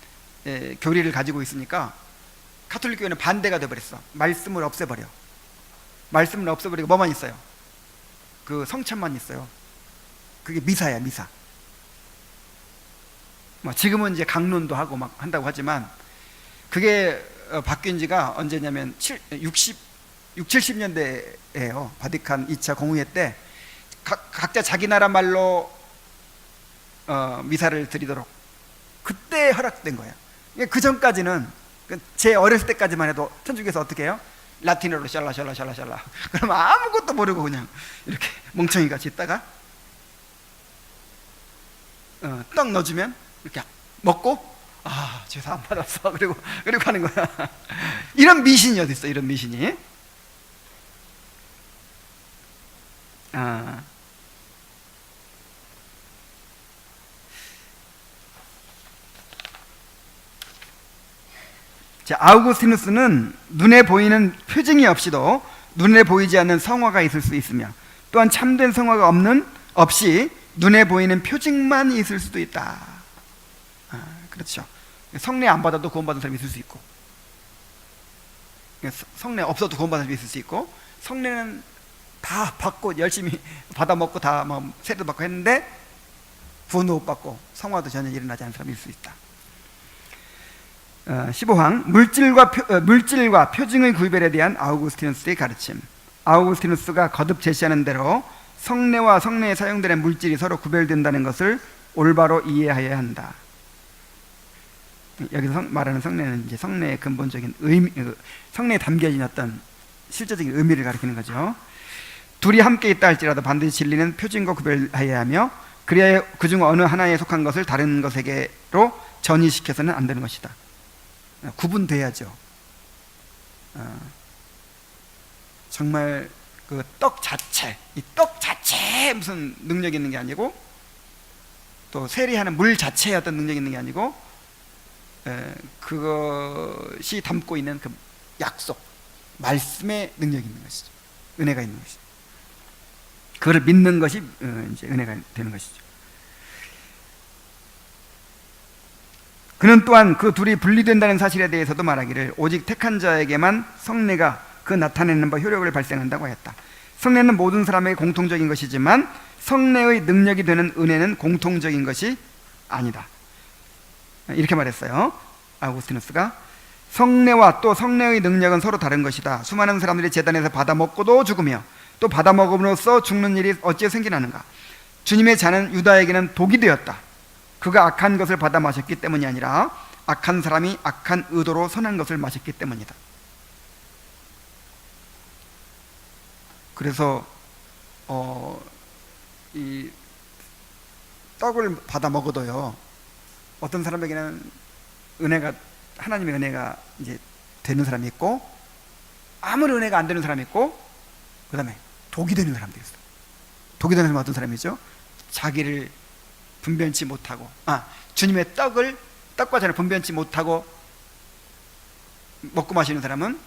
교리를 가지고 있으니까 가톨릭 교회는 반대가 돼버렸어. 말씀을 없애버려. 말씀을 없애버리고 뭐만 있어요? 그 성찬만 있어요. 그게 미사야, 미사. 뭐 지금은 이제 강론도 하고 막 한다고 하지만 그게 바뀐 지가 언제냐면 70년대예요. 바티칸 2차 공의회 때 각자 자기 나라 말로 미사를 드리도록 그때 허락된 거예요. 그 전까지는 제 어렸을 때까지만 해도 천주교에서 어떻게 해요? 라틴어로 샬라 그러면 아무것도 모르고 그냥 이렇게 멍청이 같이 있다가 떡 넣어주면 이렇게 먹고 죄사 안 받았어 그리고 하는 거야. 이런 미신이 어디 있어? 이런 미신이. 자, 아우구스티누스는 눈에 보이는 표징이 없이도 눈에 보이지 않는 성화가 있을 수 있으며 또한 참된 성화가 없이 눈에 보이는 표징만 있을 수도 있다. 그렇죠. 성례 안 받아도 구원받은 사람이 있을 수 있고 성례 없어도 구원받은 사람이 있을 수 있고 성례는 다 받고 열심히 받아 먹고 다 뭐 세례도 받고 했는데 구원도 못 받고 성화도 전혀 일어나지 않은 사람이 있을 수 있다. 15항 물질과 표징의 구별에 대한 아우구스티누스의 가르침. 아우구스티누스가 거듭 제시하는 대로 성례와 성례에 사용되는 물질이 서로 구별된다는 것을 올바로 이해하여야 한다. 여기서 말하는 성례는 이제 성례의 근본적인 의미, 성례에 담겨진 어떤 실제적인 의미를 가리키는 거죠. 둘이 함께 있다 할지라도 반드시 진리는 표징과 구별하여야 하며 그래야 그중 어느 하나에 속한 것을 다른 것에게로 전이시켜서는 안 되는 것이다. 구분돼야죠. 정말 그 떡 자체, 이 떡 자체에 무슨 능력이 있는 게 아니고 또 세례하는 물 자체에 어떤 능력이 있는 게 아니고 그것이 담고 있는 그 약속, 말씀의 능력이 있는 것이죠. 은혜가 있는 것이죠. 그걸 믿는 것이 이제 은혜가 되는 것이죠. 그는 또한 그 둘이 분리된다는 사실에 대해서도 말하기를 오직 택한 자에게만 성례가 그 나타내는 바 효력을 발생한다고 했다. 성례는 모든 사람에게 공통적인 것이지만 성례의 능력이 되는 은혜는 공통적인 것이 아니다. 이렇게 말했어요. 아우구스티누스가 성례와 또 성례의 능력은 서로 다른 것이다. 수많은 사람들이 제단에서 받아 먹고도 죽으며 또 받아먹음으로써 죽는 일이 어찌 생기나는가? 주님의 잔은 유다에게는 독이 되었다. 그가 악한 것을 받아 마셨기 때문이 아니라 악한 사람이 악한 의도로 선한 것을 마셨기 때문이다. 그래서 이 떡을 받아 먹어도요, 어떤 사람에게는 은혜가, 하나님의 은혜가 이제 되는 사람이 있고, 아무리 은혜가 안 되는 사람이 있고, 그 다음에 독이 되는 사람도 있어요. 독이 되는 사람은 어떤 사람이죠? 자기를 분별치 못하고, 주님의 떡과 잔을 분별치 못하고 먹고 마시는 사람은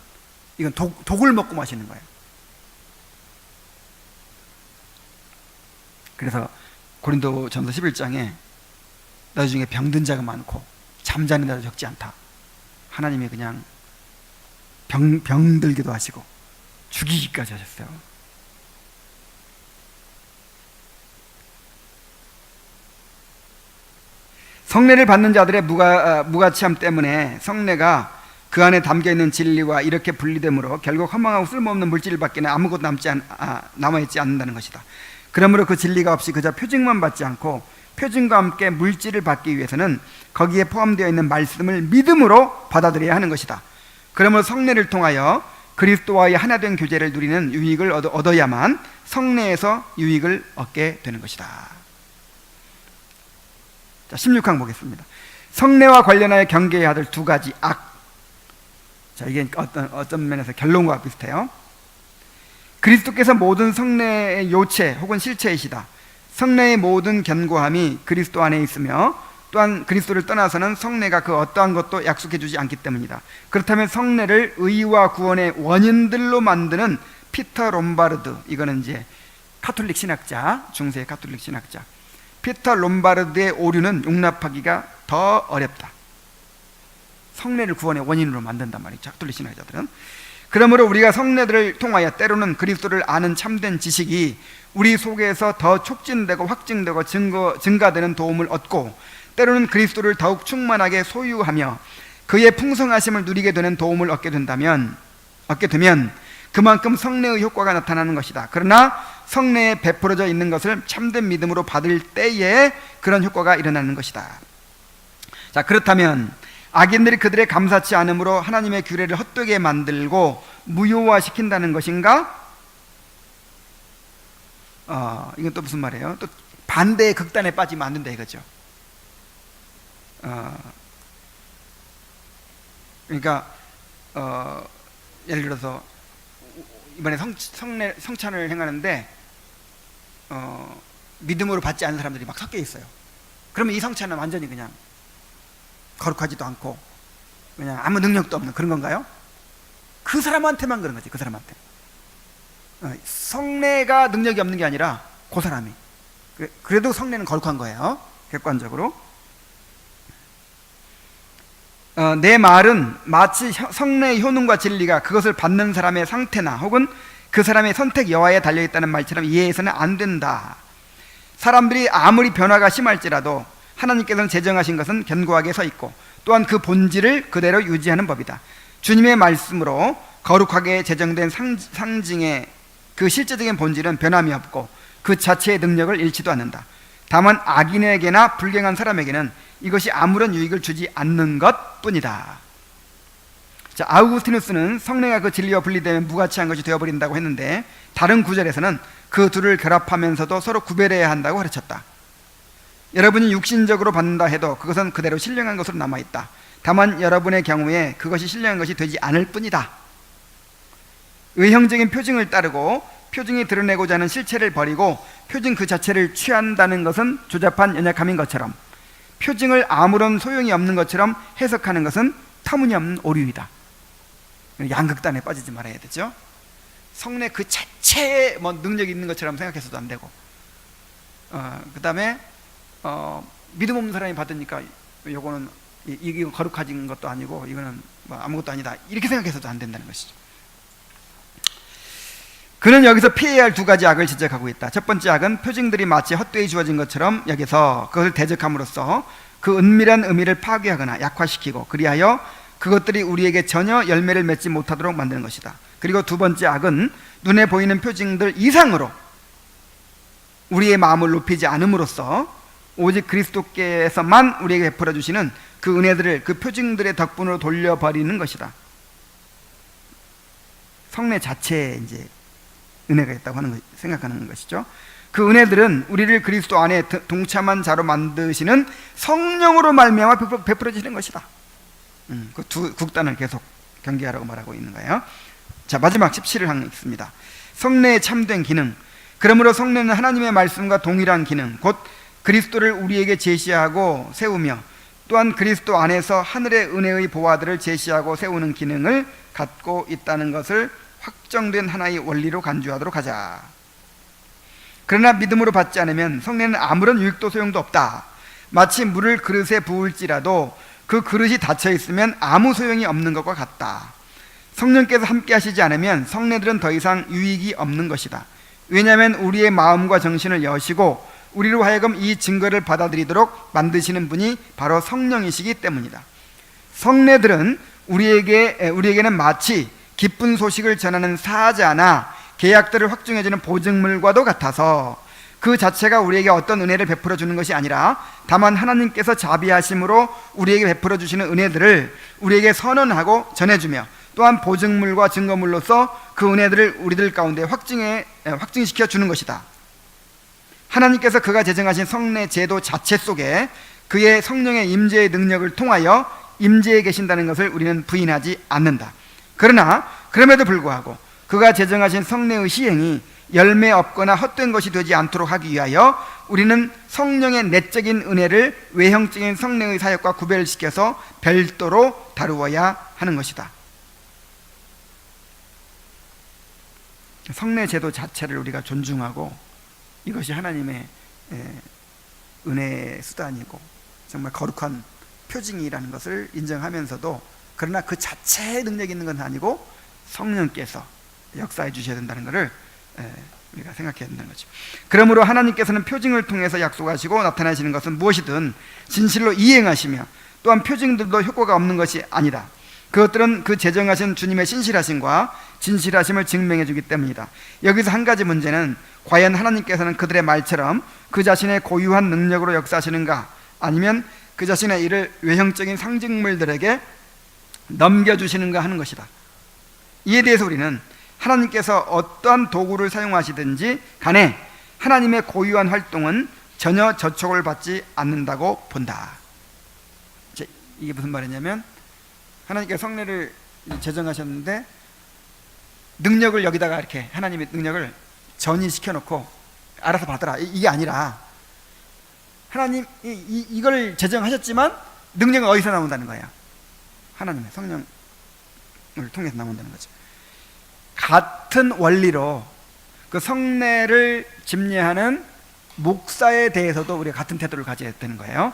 이건 독을 먹고 마시는 거예요. 그래서 고린도전서 11장에 너희 중에 병든 자가 많고 잠자는 자도 적지 않다. 하나님이 그냥 병들기도 하시고 죽이기까지 하셨어요. 성례를 받는 자들의 무가치함 때문에 성례가 그 안에 담겨있는 진리와 이렇게 분리되므로 결국 허망하고 쓸모없는 물질밖에는 아무것도 남아있지 않는다는 것이다. 그러므로 그 진리가 없이 그저 표징만 받지 않고 표징과 함께 물질을 받기 위해서는 거기에 포함되어 있는 말씀을 믿음으로 받아들여야 하는 것이다. 그러므로 성례를 통하여 그리스도와의 하나된 교제를 누리는 유익을 얻어야만 성례에서 유익을 얻게 되는 것이다. 자, 16항 보겠습니다. 성례와 관련하여 경계해야 할 두 가지 악. 자, 이게 어떤 면에서 결론과 비슷해요. 그리스도께서 모든 성례의 요체 혹은 실체이시다. 성례의 모든 견고함이 그리스도 안에 있으며 또한 그리스도를 떠나서는 성례가 그 어떠한 것도 약속해 주지 않기 때문이다. 그렇다면 성례를 의와 구원의 원인들로 만드는 피터 롬바르드, 이거는 이제 카톨릭 신학자, 중세 카톨릭 신학자 피터 롬바르드의 오류는 용납하기가 더 어렵다. 성례를 구원의 원인으로 만든단 말이죠, 카톨릭 신학자들은. 그러므로 우리가 성례들을 통하여 때로는 그리스도를 아는 참된 지식이 우리 속에서 더 촉진되고 확증되고 증가되는 도움을 얻고, 때로는 그리스도를 더욱 충만하게 소유하며 그의 풍성하심을 누리게 되는 도움을 얻게 되면 그만큼 성례의 효과가 나타나는 것이다. 그러나 성례에 베풀어져 있는 것을 참된 믿음으로 받을 때에 그런 효과가 일어나는 것이다. 자, 그렇다면 악인들이 그들의 감사치 않음으로 하나님의 규례를 헛되게 만들고 무효화시킨다는 것인가? 이건 또 무슨 말이에요? 또 반대의 극단에 빠지면 안 된다 이거죠. 그러니까 예를 들어서 이번에 성찬을 행하는데 믿음으로 받지 않는 사람들이 막 섞여 있어요. 그러면 이 성찬은 완전히 그냥 거룩하지도 않고 그냥 아무 능력도 없는 그런 건가요? 그 사람한테만 그런 거지. 그 사람한테. 성례가 능력이 없는 게 아니라 그 사람이. 그래도 성례는 거룩한 거예요, 객관적으로. 내 말은 마치 성례의 효능과 진리가 그것을 받는 사람의 상태나 혹은 그 사람의 선택 여하에 달려있다는 말처럼 이해해서는 안 된다. 사람들이 아무리 변화가 심할지라도 하나님께서는 제정하신 것은 견고하게 서 있고 또한 그 본질을 그대로 유지하는 법이다. 주님의 말씀으로 거룩하게 제정된 상징의 그 실제적인 본질은 변함이 없고 그 자체의 능력을 잃지도 않는다. 다만 악인에게나 불경한 사람에게는 이것이 아무런 유익을 주지 않는 것뿐이다. 자, 아우구스티누스는 성례가 그 진리와 분리되면 무가치한 것이 되어버린다고 했는데, 다른 구절에서는 그 둘을 결합하면서도 서로 구별해야 한다고 가르쳤다. 여러분이 육신적으로 받는다 해도 그것은 그대로 신령한 것으로 남아있다. 다만 여러분의 경우에 그것이 신령한 것이 되지 않을 뿐이다. 의형적인 표징을 따르고 표징이 드러내고자 하는 실체를 버리고 표징 그 자체를 취한다는 것은 조잡한 연약함인 것처럼, 표징을 아무런 소용이 없는 것처럼 해석하는 것은 터무니없는 오류이다. 양극단에 빠지지 말아야 되죠. 성례 그 자체에 뭐 능력이 있는 것처럼 생각해서도 안 되고, 그 다음에 믿음 없는 사람이 받으니까 요거는 이게 거룩해진 것도 아니고 이거는 뭐 아무것도 아니다, 이렇게 생각해서도 안 된다는 것이죠. 그는 여기서 피해야 할 두 가지 악을 지적하고 있다. 첫 번째 악은 표징들이 마치 헛되이 주어진 것처럼 여기서 그것을 대적함으로써 그 은밀한 의미를 파괴하거나 약화시키고 그리하여 그것들이 우리에게 전혀 열매를 맺지 못하도록 만드는 것이다. 그리고 두 번째 악은 눈에 보이는 표징들 이상으로 우리의 마음을 높이지 않음으로써 오직 그리스도께서만 우리에게 베풀어 주시는 그 은혜들을 그 표징들의 덕분으로 돌려버리는 것이다. 성례 자체에 이제 은혜가 있다고 생각하는 것이죠. 그 은혜들은 우리를 그리스도 안에 동참한 자로 만드시는 성령으로 말미암아 베풀어지는 것이다. 그 두 극단을 계속 경계하라고 말하고 있는 거예요. 자, 마지막 17을 있습니다. 성례의 참된 기능. 그러므로 성례는 하나님의 말씀과 동일한 기능, 곧 그리스도를 우리에게 제시하고 세우며 또한 그리스도 안에서 하늘의 은혜의 보화들을 제시하고 세우는 기능을 갖고 있다는 것을 확정된 하나의 원리로 간주하도록 하자. 그러나 믿음으로 받지 않으면 성례는 아무런 유익도 소용도 없다. 마치 물을 그릇에 부을지라도 그 그릇이 닫혀 있으면 아무 소용이 없는 것과 같다. 성령께서 함께 하시지 않으면 성례들은 더 이상 유익이 없는 것이다. 왜냐하면 우리의 마음과 정신을 여시고 우리로 하여금 이 증거를 받아들이도록 만드시는 분이 바로 성령이시기 때문이다. 성례들은 우리에게는 마치 기쁜 소식을 전하는 사자나 계약들을 확증해주는 보증물과도 같아서 그 자체가 우리에게 어떤 은혜를 베풀어 주는 것이 아니라 다만 하나님께서 자비하심으로 우리에게 베풀어 주시는 은혜들을 우리에게 선언하고 전해주며 또한 보증물과 증거물로서 그 은혜들을 우리들 가운데 확증시켜 주는 것이다. 하나님께서 그가 제정하신 성례 제도 자체 속에 그의 성령의 임재의 능력을 통하여 임재해 계신다는 것을 우리는 부인하지 않는다. 그러나 그럼에도 불구하고 그가 제정하신 성례의 시행이 열매 없거나 헛된 것이 되지 않도록 하기 위하여 우리는 성령의 내적인 은혜를 외형적인 성례의 사역과 구별시켜서 별도로 다루어야 하는 것이다. 성례 제도 자체를 우리가 존중하고 이것이 하나님의 은혜의 수단이고 정말 거룩한 표징이라는 것을 인정하면서도 그러나 그 자체에 능력이 있는 건 아니고 성령께서 역사해 주셔야 된다는 것을 우리가 생각해야 된다는 거죠. 그러므로 하나님께서는 표징을 통해서 약속하시고 나타나시는 것은 무엇이든 진실로 이행하시며 또한 표징들도 효과가 없는 것이 아니다. 그것들은 그 제정하신 주님의 신실하심과 진실하심을 증명해 주기 때문이다. 여기서 한 가지 문제는 과연 하나님께서는 그들의 말처럼 그 자신의 고유한 능력으로 역사하시는가, 아니면 그 자신의 일을 외형적인 상징물들에게 넘겨주시는가 하는 것이다. 이에 대해서 우리는 하나님께서 어떠한 도구를 사용하시든지 간에 하나님의 고유한 활동은 전혀 저촉을 받지 않는다고 본다. 이게 무슨 말이냐면 하나님께서 성례를 제정하셨는데 능력을 여기다가 이렇게 하나님의 능력을 전이시켜 놓고 알아서 받아라, 이게 아니라 하나님 이걸 제정하셨지만 능력은 어디서 나온다는 거야? 하나님의 성령을 통해서 나온다는 거죠. 같은 원리로 그 성례를 집례하는 목사에 대해서도 우리가 같은 태도를 가져야 되는 거예요.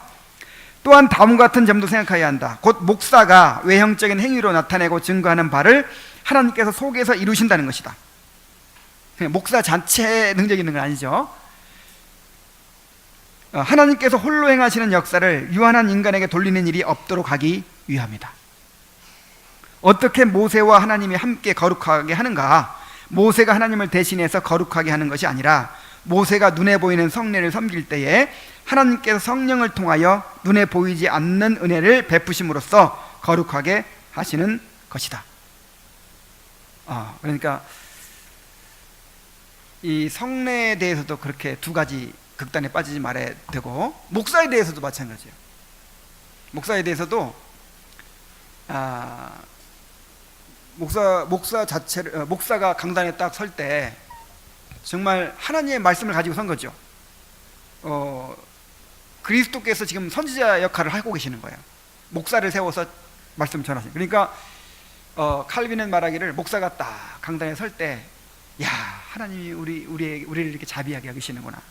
또한 다음과 같은 점도 생각해야 한다. 곧 목사가 외형적인 행위로 나타내고 증거하는 바를 하나님께서 속에서 이루신다는 것이다. 그냥 목사 자체에 능력이 있는 건 아니죠. 하나님께서 홀로 행하시는 역사를 유한한 인간에게 돌리는 일이 없도록 하기 위함이다. 어떻게 모세와 하나님이 함께 거룩하게 하는가? 모세가 하나님을 대신해서 거룩하게 하는 것이 아니라 모세가 눈에 보이는 성례를 섬길 때에 하나님께서 성령을 통하여 눈에 보이지 않는 은혜를 베푸심으로써 거룩하게 하시는 것이다. 그러니까 이 성례에 대해서도 그렇게 두 가지 극단에 빠지지 말아야 되고, 목사에 대해서도 마찬가지예요. 목사에 대해서도 목사 자체를, 목사가 강단에 딱 설 때 정말 하나님의 말씀을 가지고 선 거죠. 그리스도께서 지금 선지자 역할을 하고 계시는 거예요. 목사를 세워서 말씀 전하시는. 그러니까 칼빈은 말하기를 목사가 딱 강단에 설 때, 야, 하나님이 우리를 이렇게 자비하게 여기시는구나.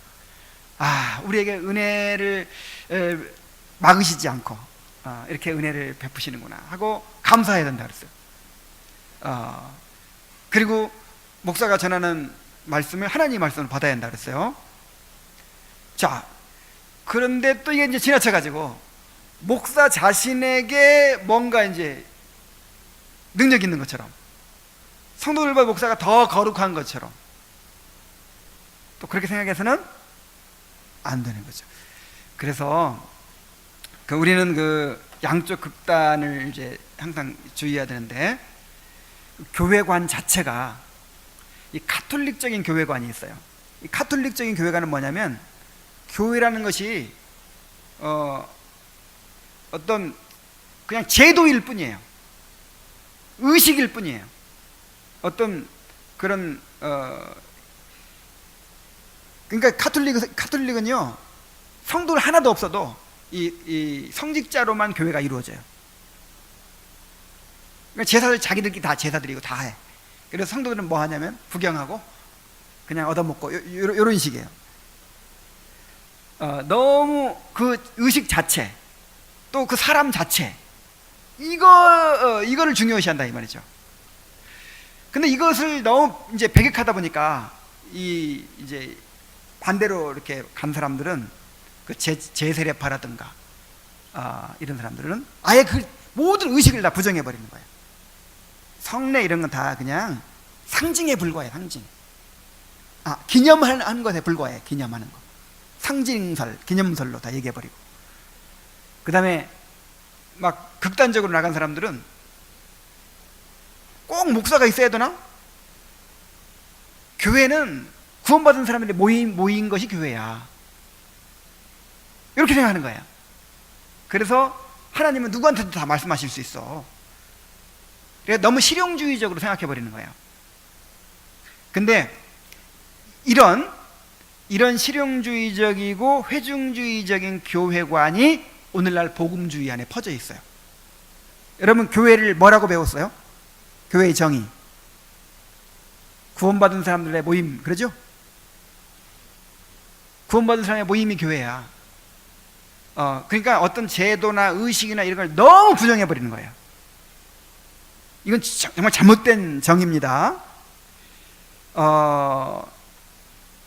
우리에게 은혜를 막으시지 않고 이렇게 은혜를 베푸시는구나 하고 감사해야 된다 그랬어요. 그리고 목사가 전하는 말씀을 하나님의 말씀을 받아야 한다 그랬어요. 자, 그런데 또 이게 이제 지나쳐가지고 목사 자신에게 뭔가 이제 능력 있는 것처럼 성도들보다 목사가 더 거룩한 것처럼 또 그렇게 생각해서는 안 되는 거죠. 그래서 우리는 그 양쪽 극단을 이제 항상 주의해야 되는데, 교회관 자체가 이 카톨릭적인 교회관이 있어요. 이 카톨릭적인 교회관은 뭐냐면, 교회라는 것이 어떤 그냥 제도일 뿐이에요. 의식일 뿐이에요. 어떤 그런 그러니까 카톨릭은요, 성도를 하나도 없어도 이 성직자로만 교회가 이루어져요. 그러니까 제사들 자기들끼리 다 제사드리고 다 해. 그래서 성도들은 뭐 하냐면 구경하고 그냥 얻어먹고 요런 식이에요. 너무 그 의식 자체, 또 그 사람 자체, 이거를 중요시한다 이 말이죠. 근데 이것을 너무 이제 배격하다 보니까 이제 반대로 이렇게 간 사람들은, 그 제세례파라든가 이런 사람들은 아예 그 모든 의식을 다 부정해 버리는 거예요. 성례 이런 건 다 그냥 상징에 불과해. 상징. 기념하는 것에 불과해. 기념하는 거. 상징설, 기념설로 다 얘기해 버리고. 그 다음에 막 극단적으로 나간 사람들은 꼭 목사가 있어야 되나? 교회는 구원받은 사람들이 모인 것이 교회야. 이렇게 생각하는 거야. 그래서 하나님은 누구한테도 다 말씀하실 수 있어. 그래서 너무 실용주의적으로 생각해 버리는 거예요. 근데 이런 실용주의적이고 회중주의적인 교회관이 오늘날 복음주의 안에 퍼져 있어요. 여러분, 교회를 뭐라고 배웠어요? 교회의 정의, 구원받은 사람들의 모임, 그러죠? 구원받은 사람의 모임이 교회야. 그러니까 어떤 제도나 의식이나 이런 걸 너무 부정해 버리는 거예요. 이건 정말 잘못된 정의입니다.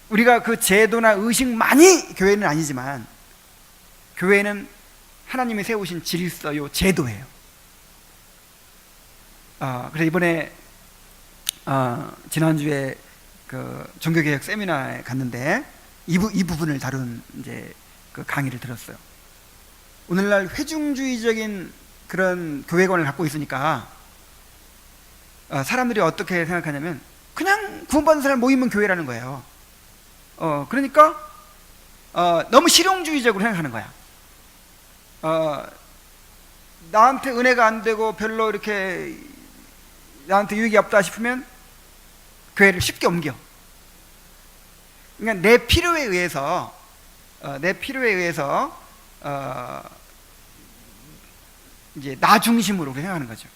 우리가 그 제도나 의식만이 교회는 아니지만, 교회는 하나님이 세우신 질서요, 제도예요. 그래서 이번에 지난주에 그 종교개혁 세미나에 갔는데 이 부분을 다룬 이제 그 강의를 들었어요. 오늘날 회중주의적인 그런 교회관을 갖고 있으니까 사람들이 어떻게 생각하냐면, 그냥 구원받은 사람 모이면 교회라는 거예요. 그러니까 너무 실용주의적으로 생각하는 거야. 나한테 은혜가 안 되고 별로 이렇게 나한테 유익이 없다 싶으면 교회를 쉽게 옮겨. 그러니까 내 필요에 의해서 이제 나 중심으로 생각하는 거죠.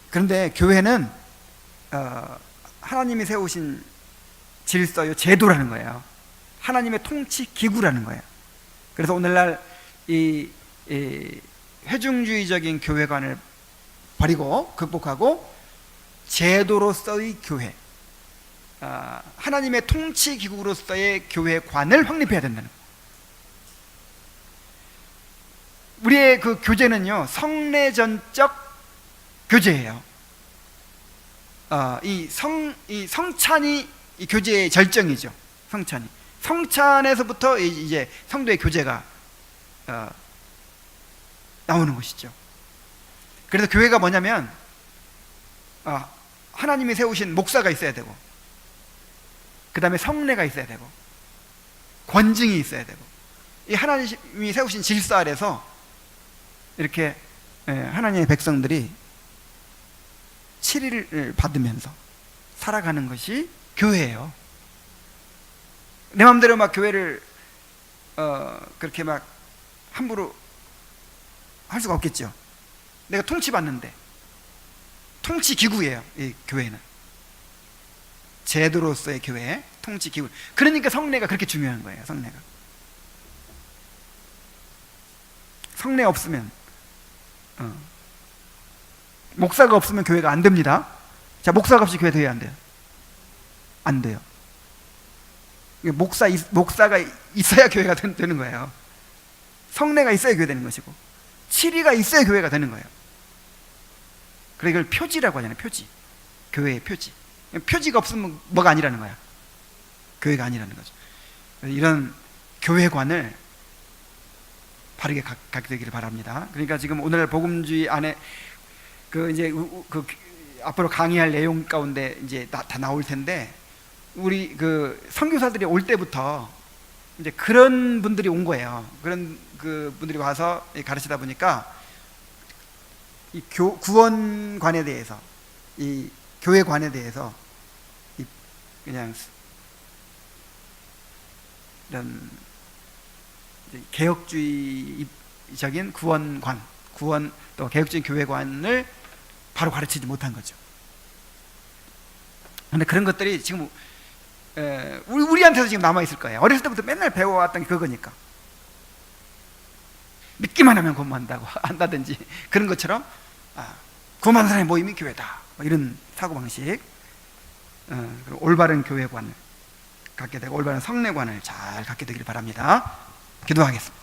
그런데 교회는 하나님이 세우신 질서요, 제도라는 거예요. 하나님의 통치 기구라는 거예요. 그래서 오늘날 이 회중주의적인 교회관을 버리고 극복하고 제도로서의 교회, 하나님의 통치 기구로서의 교회관을 확립해야 된다는 거예요. 우리의 그 교제는요, 성례전적 교제예요. 이 성찬이 이 교제의 절정이죠. 성찬에서부터 이제 성도의 교제가 나오는 것이죠. 그래서 교회가 뭐냐면, 하나님이 세우신 목사가 있어야 되고, 그 다음에 성례가 있어야 되고, 권증이 있어야 되고, 이 하나님이 세우신 질서 아래서 이렇게 하나님의 백성들이 7일을 받으면서 살아가는 것이 교회예요. 내 마음대로 막 교회를 그렇게 막 함부로 할 수가 없겠죠. 내가 통치받는데, 통치 기구예요. 이 교회는 제도로서의 교회, 통치 기구. 그러니까 성례가 그렇게 중요한 거예요. 성례 없으면, 목사가 없으면 교회가 안 됩니다. 자, 목사가 없이 교회 돼야 안 돼요? 안 돼요. 목사가 있어야 교회가 되는 거예요. 성례가 있어야 교회 되는 것이고, 치리가 있어야 교회가 되는 거예요. 그러니까 이걸 표지라고 하잖아요. 표지. 교회의 표지. 표지가 없으면 뭐가 아니라는 거야. 교회가 아니라는 거죠. 이런 교회관을 바르게 갖게 되기를 바랍니다. 그러니까 지금 오늘 복음주의 안에 그 이제 그 앞으로 강의할 내용 가운데 이제 다 나올 텐데, 우리 그 선교사들이 올 때부터 이제 그런 분들이 온 거예요. 그런 그 분들이 와서 가르치다 보니까 이 구원관에 대해서, 이 교회관에 대해서 그냥 이런 개혁주의적인 구원 또 개혁적인 교회관을 바로 가르치지 못한 거죠. 그런데 그런 것들이 지금 우리한테도 지금 남아있을 거예요. 어렸을 때부터 맨날 배워왔던 게 그거니까. 믿기만 하면 한다든지 그런 것처럼 구원받은 사람의 모임이 교회다, 이런 사고방식. 그리고 올바른 교회관을 갖게 되고 올바른 성례관을 잘 갖게 되기를 바랍니다. 기도하겠습니다.